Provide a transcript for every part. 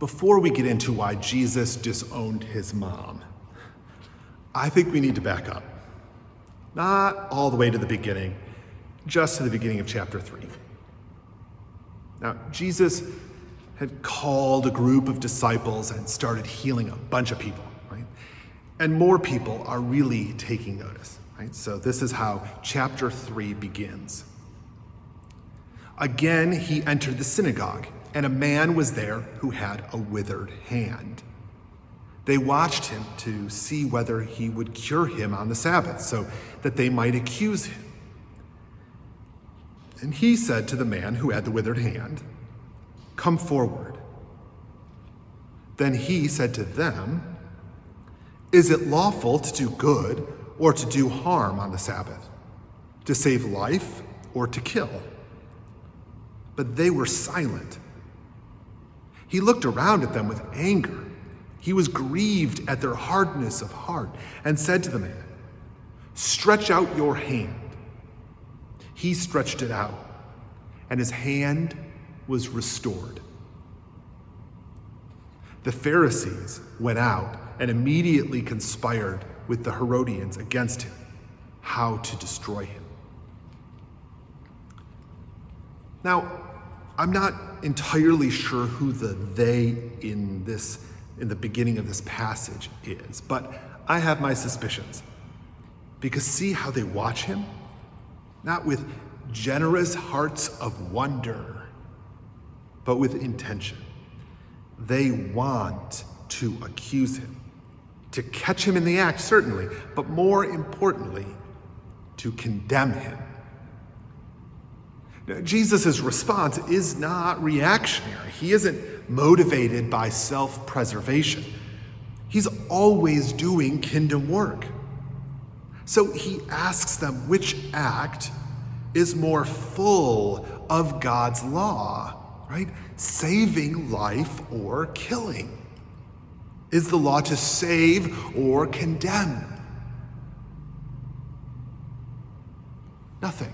before we get into why Jesus disowned his mom, I think we need to back up. Not all the way to the beginning, just to the beginning of chapter 3. Now, Jesus had called a group of disciples and started healing a bunch of people, right? And more people are really taking notice, right? So this is how chapter 3 begins. Again, he entered the synagogue, and a man was there who had a withered hand. They watched him to see whether he would cure him on the Sabbath, so that they might accuse him. And he said to the man who had the withered hand, "Come forward." Then he said to them, "Is it lawful to do good or to do harm on the Sabbath, to save life or to kill?" But they were silent. He looked around at them with anger. He was grieved at their hardness of heart and said to the man, "Stretch out your hand." He stretched it out, and his hand was restored. The Pharisees went out and immediately conspired with the Herodians against him, how to destroy him. Now, I'm not entirely sure who the "they" in the beginning of this passage is, but I have my suspicions. Because see how they watch him? Not with generous hearts of wonder, but with intention. They want to accuse him, to catch him in the act, certainly, but more importantly, to condemn him. Now, Jesus' response is not reactionary. He isn't motivated by self-preservation. He's always doing kingdom work. So he asks them which act is more full of God's law, right? Saving life or killing. Is the law to save or condemn? Nothing.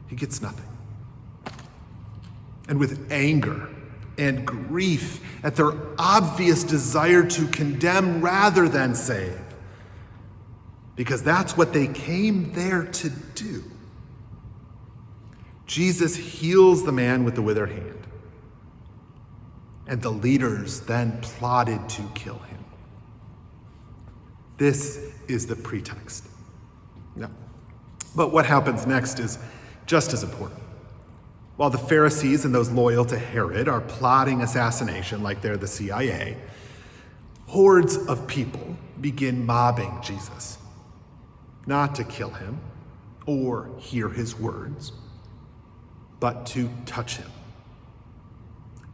He gets nothing. And with anger and grief at their obvious desire to condemn rather than save, because that's what they came there to do, Jesus heals the man with the withered hand, and the leaders then plotted to kill him. This is the pretext. No. But what happens next is just as important. While the Pharisees and those loyal to Herod are plotting assassination like they're the CIA, hordes of people begin mobbing Jesus, not to kill him or hear his words, but to touch him,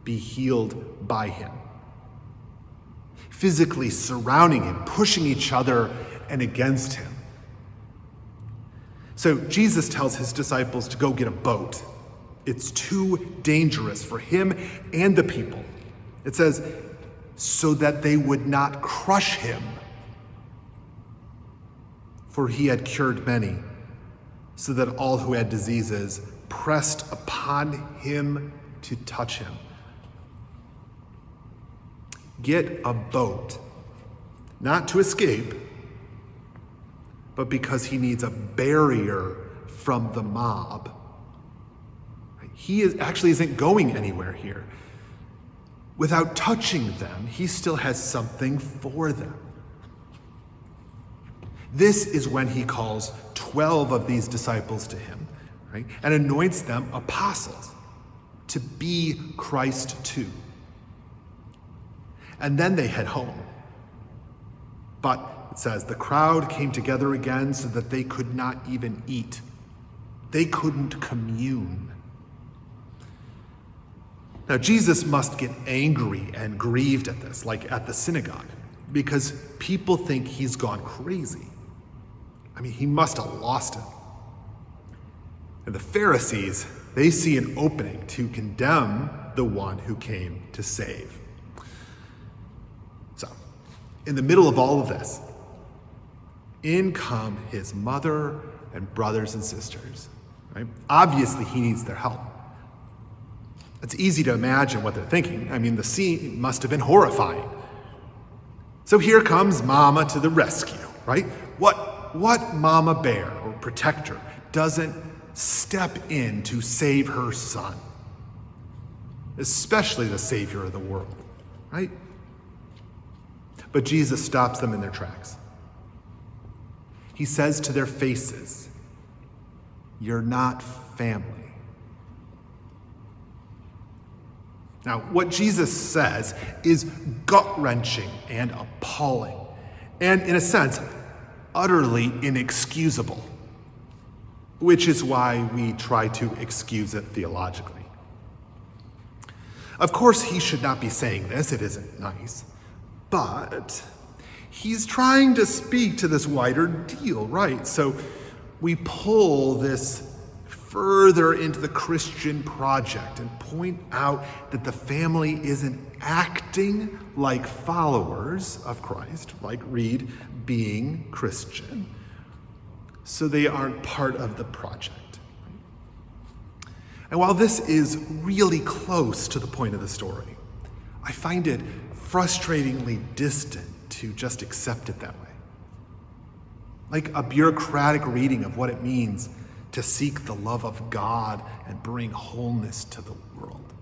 be healed by him, physically surrounding him, pushing each other and against him. So Jesus tells his disciples to go get a boat. It's too dangerous for him and the people. It says, so that they would not crush him, for he had cured many, so that all who had diseases pressed upon him to touch him. Get a boat, not to escape, but because he needs a barrier from the mob. He actually isn't going anywhere here. Without touching them, he still has something for them. This is when he calls 12 of these disciples to him, right, and anoints them apostles to be Christ too. And then they head home. But it says the crowd came together again so that they could not even eat. They couldn't commune. Now, Jesus must get angry and grieved at this, like at the synagogue, because people think he's gone crazy. I mean, he must have lost it. And the Pharisees, they see an opening to condemn the one who came to save. So, in the middle of all of this, in come his mother and brothers and sisters, right? Obviously, he needs their help. It's easy to imagine what they're thinking. I mean, the scene must have been horrifying. So here comes Mama to the rescue, right? What mama bear or protector doesn't step in to save her son? Especially the Savior of the world, right? But Jesus stops them in their tracks. He says to their faces, "You're not family." Now, what Jesus says is gut-wrenching and appalling, and in a sense, utterly inexcusable, which is why we try to excuse it theologically. Of course, he should not be saying this. It isn't nice. But he's trying to speak to this wider deal, right? So we pull this further into the Christian project and point out that the family isn't acting like followers of Christ, like Reed being Christian, so they aren't part of the project. And while this is really close to the point of the story, I find it frustratingly distant to just accept it that way. Like a bureaucratic reading of what it means to seek the love of God and bring wholeness to the world.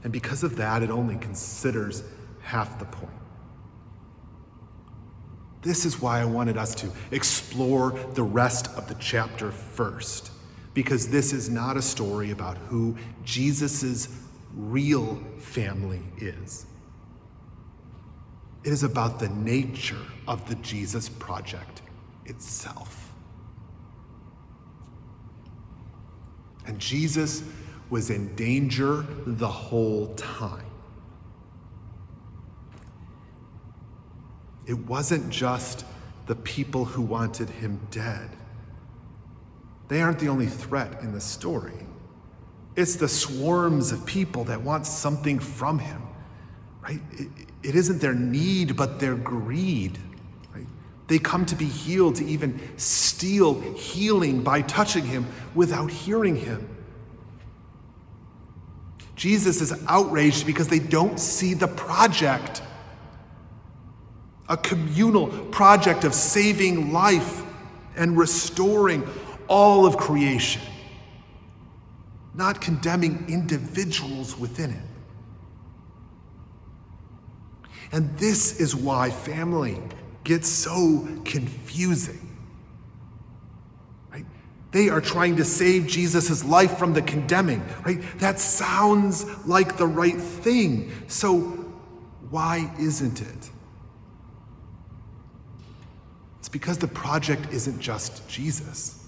And because of that, it only considers half the point. This is why I wanted us to explore the rest of the chapter first, because this is not a story about who Jesus's real family is. It is about the nature of the Jesus project itself. And Jesus was in danger the whole time. It wasn't just the people who wanted him dead. They aren't the only threat in the story. It's the swarms of people that want something from him, right? It isn't their need, but their greed, right? They come to be healed, to even steal healing by touching him without hearing him. Jesus is outraged because they don't see the project, a communal project of saving life and restoring all of creation, not condemning individuals within it. And this is why family gets so confusing. Right? They are trying to save Jesus' life from the condemning, right? That sounds like the right thing. So why isn't it? It's because the project isn't just Jesus.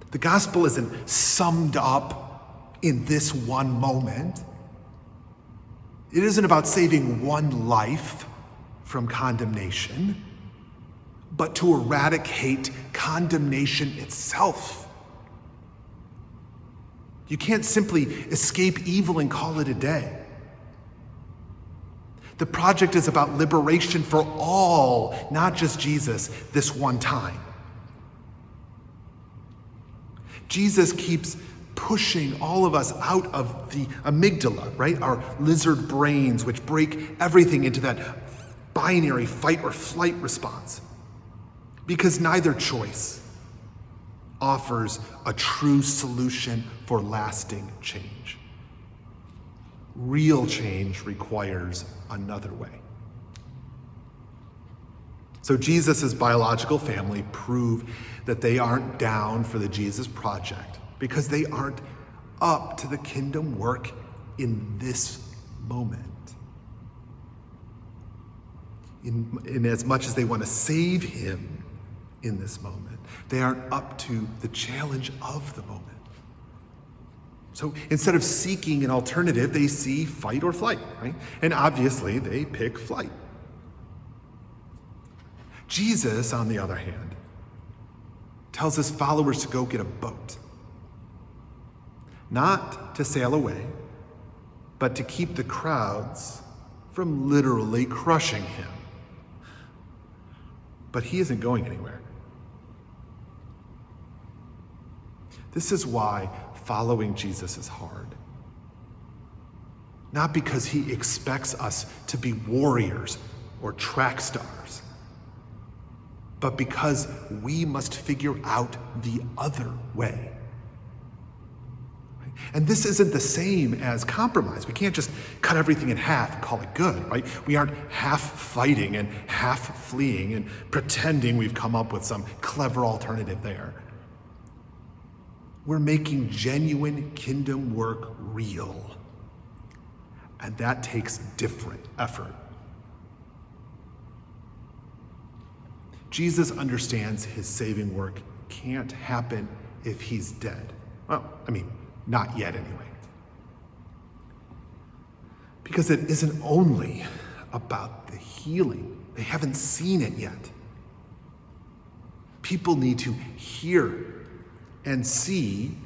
The gospel isn't summed up in this one moment. It isn't about saving one life from condemnation, but to eradicate condemnation itself. You can't simply escape evil and call it a day. The project is about liberation for all, not just Jesus this one time. Jesus keeps pushing all of us out of the amygdala, right? Our lizard brains, which break everything into that binary fight or flight response. Because neither choice offers a true solution for lasting change. Real change requires another way. So Jesus' biological family prove that they aren't down for the Jesus project because they aren't up to the kingdom work in this moment. In as much as they want to save him in this moment, they aren't up to the challenge of the moment. So instead of seeking an alternative, they see fight or flight, right? And obviously they pick flight. Jesus, on the other hand, tells his followers to go get a boat. Not to sail away, but to keep the crowds from literally crushing him. But he isn't going anywhere. This is why following Jesus is hard. Not because he expects us to be warriors or track stars, but because we must figure out the other way. And this isn't the same as compromise. We can't just cut everything in half and call it good, right? We aren't half fighting and half fleeing and pretending we've come up with some clever alternative there. We're making genuine kingdom work real. And that takes different effort. Jesus understands his saving work can't happen if he's dead. Well, not yet anyway. Because it isn't only about the healing. They haven't seen it yet. People need to hear and see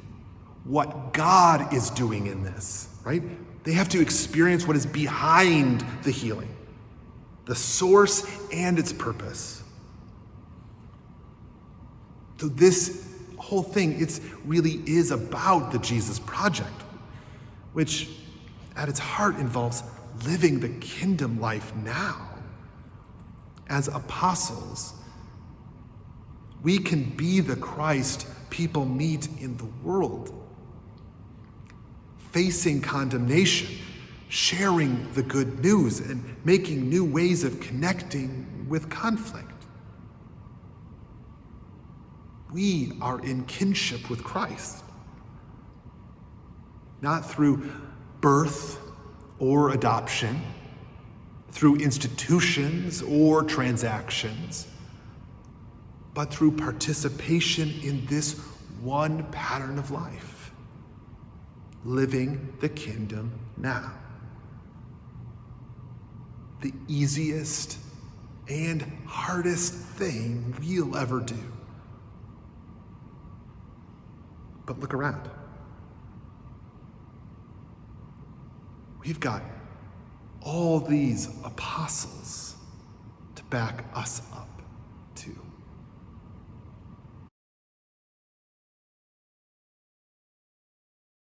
what God is doing in this, right? They have to experience what is behind the healing, the source and its purpose. So this whole thing, it really is about the Jesus project, which at its heart involves living the kingdom life now. As apostles, we can be the Christ people meet in the world, facing condemnation, sharing the good news, and making new ways of connecting with conflict. We are in kinship with Christ, not through birth or adoption, through institutions or transactions, but through participation in this one pattern of life, living the kingdom now. The easiest and hardest thing we'll ever do. But look around. We've got all these apostles to back us up too.